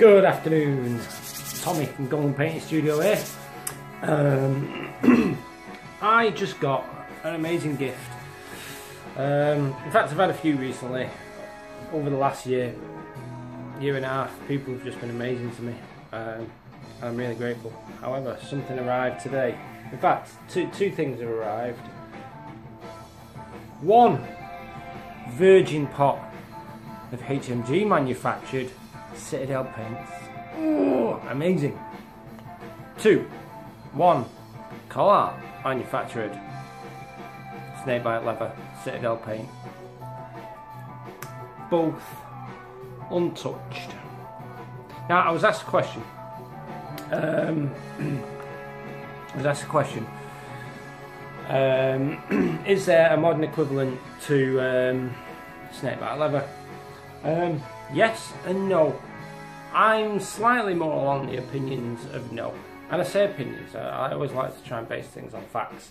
Good afternoon, Tommy from Golden Painting Studio here. I just got an amazing gift. In fact, I've had a few recently. Over the last year and a half, people have just been amazing to me. I'm really grateful. However, something arrived today. In fact, two things have arrived. One virgin pot of HMG manufactured Citadel paints. Oh, amazing. One collar manufactured snakebite leather Citadel paint. Both untouched. Now, I was asked a question. Is there a modern equivalent to snakebite leather? Yes and no. I'm slightly more along the opinions of no. And I say opinions, I always like to try and base things on facts.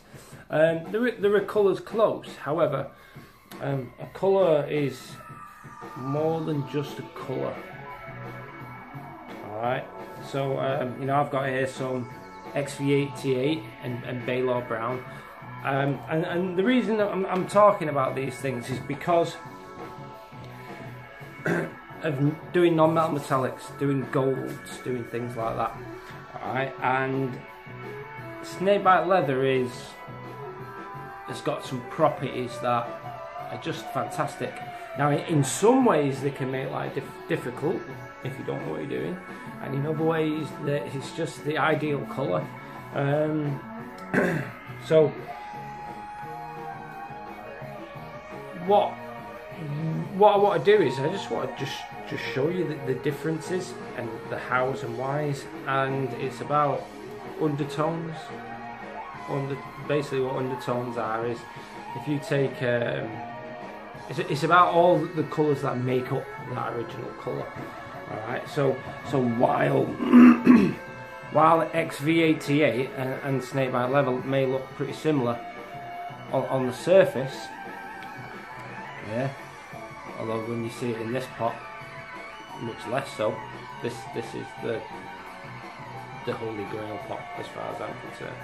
There are colours close, however, a colour is more than just a colour. Alright, so you know, I've got here some XV88 and Baylor Brown. And the reason I'm talking about these things is because of doing non-metal metallics, doing golds, doing things like that. Alright, and snakebite leather has got some properties that are just fantastic. Now, in some ways they can make life difficult if you don't know what you're doing, and in other ways it's just the ideal colour. So what I want to do is I just want to just show you the differences and the hows and whys, and it's about undertones. Basically what undertones are is, if you take it's about all the colours that make up that original colour. Alright, so while while XV88 and snakebite leather may look pretty similar on the surface, yeah, although when you see it in this pot, much less so. This is the holy grail pot as far as I'm concerned.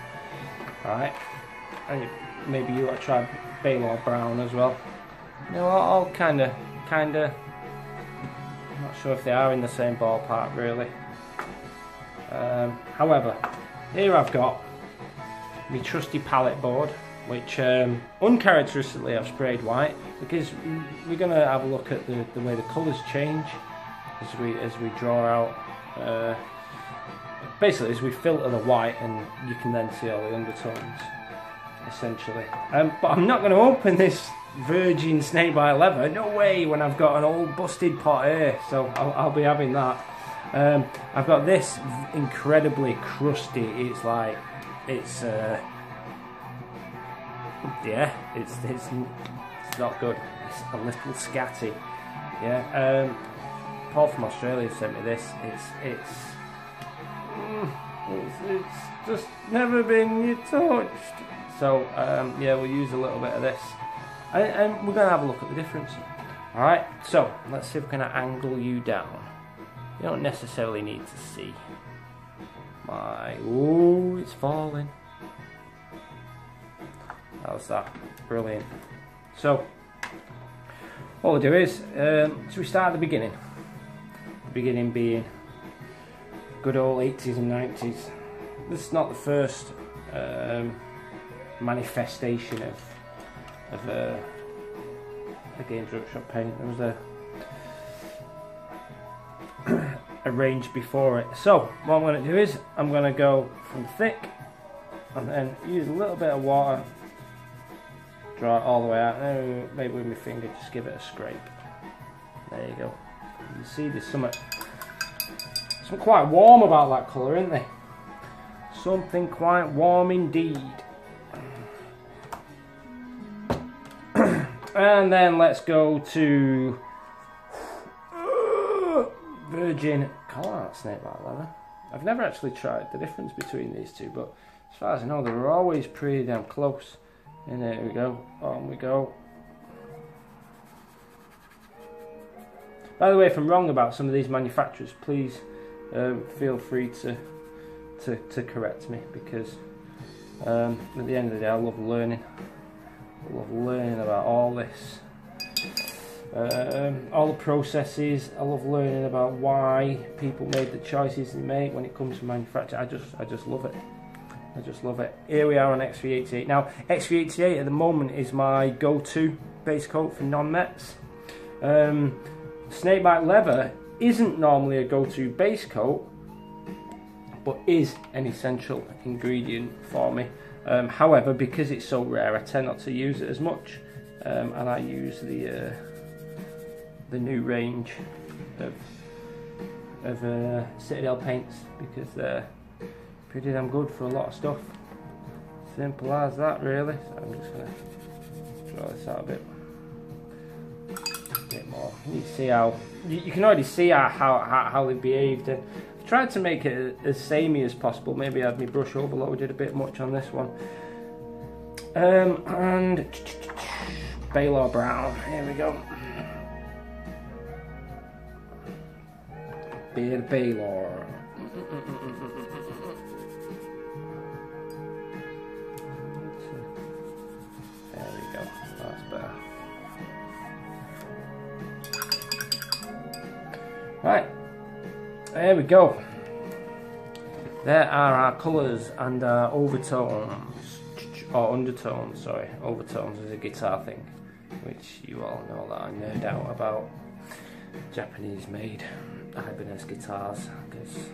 Alright, and maybe you want to try Baylor Brown as well. You know, all kinda, I'm not sure if they are in the same ballpark really. However, here I've got my trusty palette board, which uncharacteristically I've sprayed white, because we're going to have a look at the way the colours change as we draw out, basically as we filter the white, and you can then see all the undertones essentially. But I'm not going to open this virgin snakebite leather, no way, when I've got an old busted pot here, so I'll be having that. I've got this incredibly crusty, it's yeah, it's not good. It's a little scatty. Yeah. Paul from Australia sent me this. It's just never been touched. So yeah, we'll use a little bit of this, and we're gonna have a look at the difference. All right. So let's see if we're gonna angle you down. You don't necessarily need to see my. Oh, it's falling. How's that? Brilliant. So, what we'll do is, so we start at the beginning. The beginning being good old 80s and 90s. This is not the first manifestation of a games workshop paint. There was a range before it. So, what I'm going to do is, I'm going to go from thick, and then use a little bit of water. Draw it all the way out, maybe with my finger, just give it a scrape. There you go. You see there's something quite warm about that colour, isn't there? Something quite warm indeed. And then let's go to virgin collar snakebite leather. I've never actually tried the difference between these two, but as far as I know, they were always pretty damn close. And there we go, on we go. By the way, if I'm wrong about some of these manufacturers, please feel free to correct me, because at the end of the day I love learning. I love learning about all this, all the processes. I love learning about why people made the choices they make when it comes to manufacture. I just love it. I just love it. Here we are on XV88. Now, XV88 at the moment is my go-to base coat for non-Mets. Snakebite leather isn't normally a go-to base coat, but is an essential ingredient for me. However, because it's so rare, I tend not to use it as much, and I use the new range of Citadel paints, because they're pretty damn good for a lot of stuff. Simple as that, really. So I'm just going to draw this out a bit more. You see how you can already see how they behaved. I've tried to make it as samey as possible. Maybe I had my brush overloaded a bit much on this one. And Baylor Brown. Here we go. Beard Baylor. There we go. That's better. Right. There we go. There are our colours and our overtones, or undertones, sorry. Overtones is a guitar thing, which you all know that I nerd out about. Japanese made Ibanez guitars, because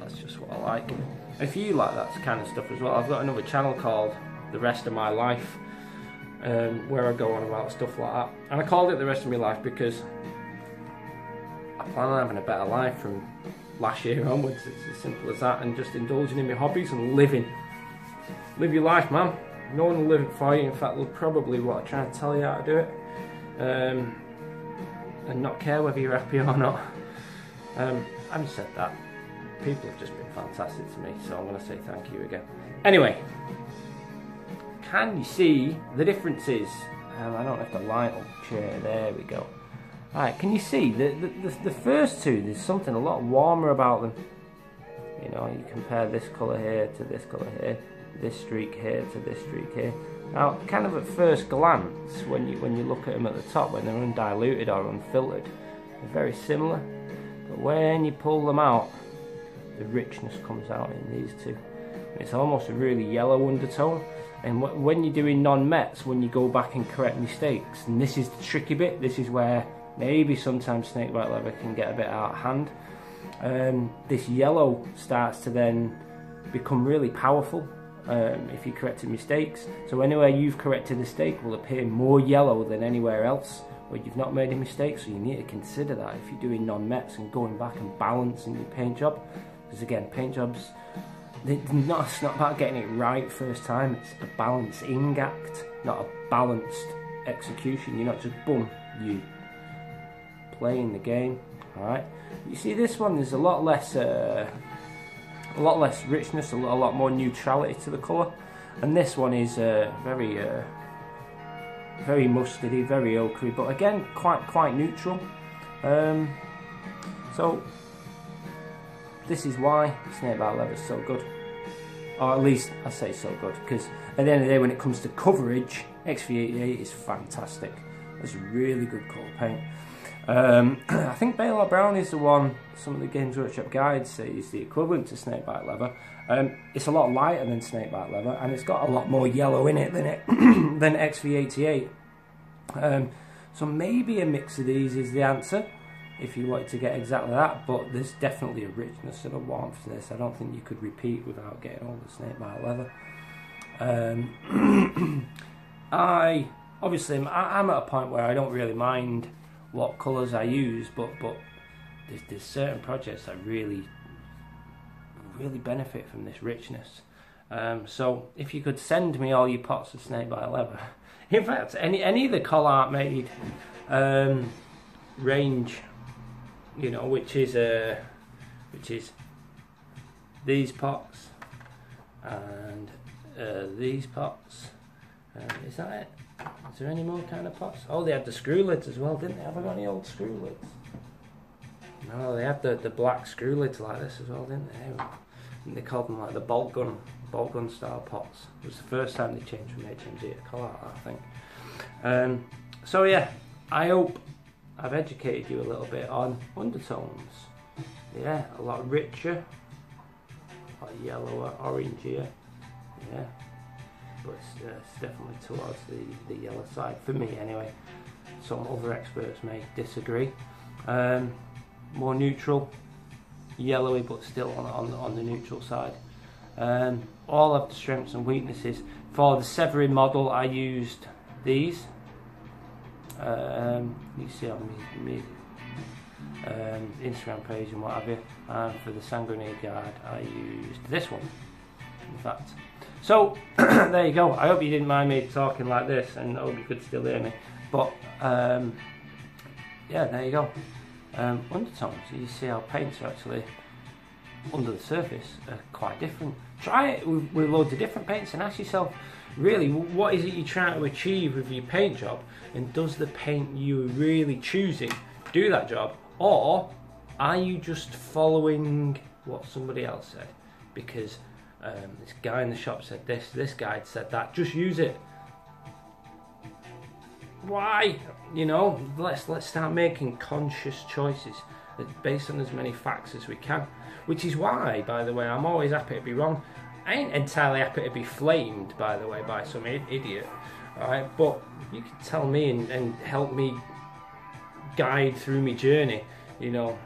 that's just what I like. If you like that kind of stuff as well, I've got another channel called The Rest of My Life, where I go on about stuff like that. And I called it The Rest of My Life because I plan on having a better life from last year onwards. It's as simple as that, and just indulging in my hobbies and living. Live your life, man. No one will live it for you. In fact, they'll probably want to try and tell you how to do it, and not care whether you're happy or not. Having said that, people have just been fantastic to me, so I'm going to say thank you again. Anyway, can you see the differences? I don't have to light up chair. There we go. Alright, can you see the first two? There's something a lot warmer about them. You know, you compare this colour here to this colour here, this streak here to this streak here. Now, kind of at first glance, when you look at them at the top, when they're undiluted or unfiltered, they're very similar. But when you pull them out, the richness comes out in these two. It's almost a really yellow undertone. And when you're doing non-Mets, when you go back and correct mistakes, and this is the tricky bit, this is where maybe sometimes snakebite leather can get a bit out of hand. This yellow starts to then become really powerful if you corrected mistakes. So anywhere you've corrected a mistake will appear more yellow than anywhere else where you've not made a mistake. So you need to consider that if you're doing non-Mets and going back and balancing your paint job. Because again, paint jobs, it's not about getting it right first time. It's a balancing act, not a balanced execution. You're not just boom, you playing the game. All right. You see, this one there's a lot less richness, a lot more neutrality to the colour, and this one is very mustardy, very ochre, but again quite neutral. So this is why snakebite leather is so good, or at least I say so good, because at the end of the day, when it comes to coverage, XV88 is fantastic. It's a really good colour paint. I think Baylor Brown is the one some of the Games Workshop guides say is the equivalent to snakebite leather. It's a lot lighter than snakebite leather, and it's got a lot more yellow in it than XV88. So maybe a mix of these is the answer if you wanted to get exactly that, but there's definitely a richness and a warmth to this. I don't think you could repeat without getting all the snakebite leather. I'm at a point where I don't really mind what colours I use, but there's certain projects that really benefit from this richness. So if you could send me all your pots of snakebite leather, in fact any of the Collart made range, you know, which is these pots and these pots. Is that it? Is there any more kind of pots? Oh, they had the screw lids as well, didn't they? Have I got any old screw lids? Oh, they had the black screw lids like this as well, didn't they? And they called them like the bolt gun style pots. It was the first time they changed from HMG to Collard, I think. So yeah, I hope I've educated you a little bit on undertones. Yeah, a lot richer, a lot yellower, orangier. Yeah, but it's definitely towards the yellow side for me anyway. Some other experts may disagree. More neutral, yellowy, but still on the neutral side. All of the strengths and weaknesses. For the Severin model, I used these. You see on me Instagram page and what have you. And for the Sand Grenade Guard, I used this one, in fact. So there you go. I hope you didn't mind me talking like this, and I hope you could still hear me. But yeah, there you go. Undertones. You see how paints are actually under the surface are quite different. Try it with loads of different paints and ask yourself, really, what is it you're trying to achieve with your paint job, and does the paint you're really choosing do that job, or are you just following what somebody else said? Because this guy in the shop said this guy said that, just use it. Why? You know, let's start making conscious choices based on as many facts as we can. Which is why, by the way, I'm always happy to be wrong. I ain't entirely happy to be flamed, by the way, by some idiot. Alright, but you can tell me and help me guide through my journey. You know,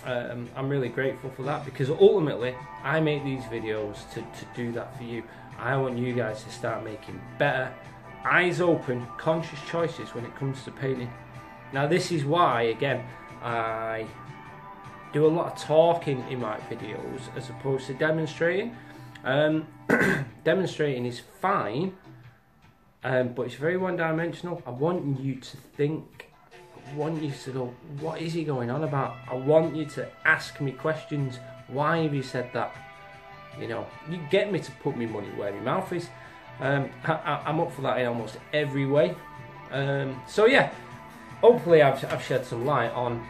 I'm really grateful for that, because ultimately I make these videos to do that for you. I want you guys to start making better, eyes open, conscious choices when it comes to painting. Now this is why, again, I do a lot of talking in my videos as opposed to demonstrating. Demonstrating is fine, but it's very one-dimensional. I want you to think. I want you to go, what is he going on about? I want you to ask me questions. Why have you said that? You know, you get me to put my money where my mouth is. I'm up for that in almost every way. So yeah, hopefully I've shed some light on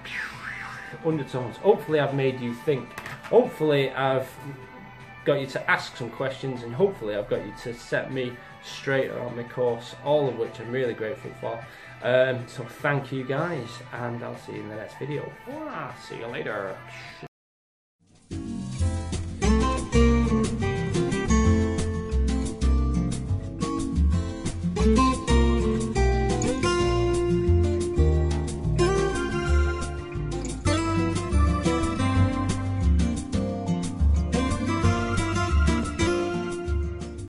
undertones. Hopefully I've made you think. Hopefully I've got you to ask some questions, and hopefully I've got you to set me straight on my course, all of which I'm really grateful for. So thank you guys, and I'll see you in the next video. See you later.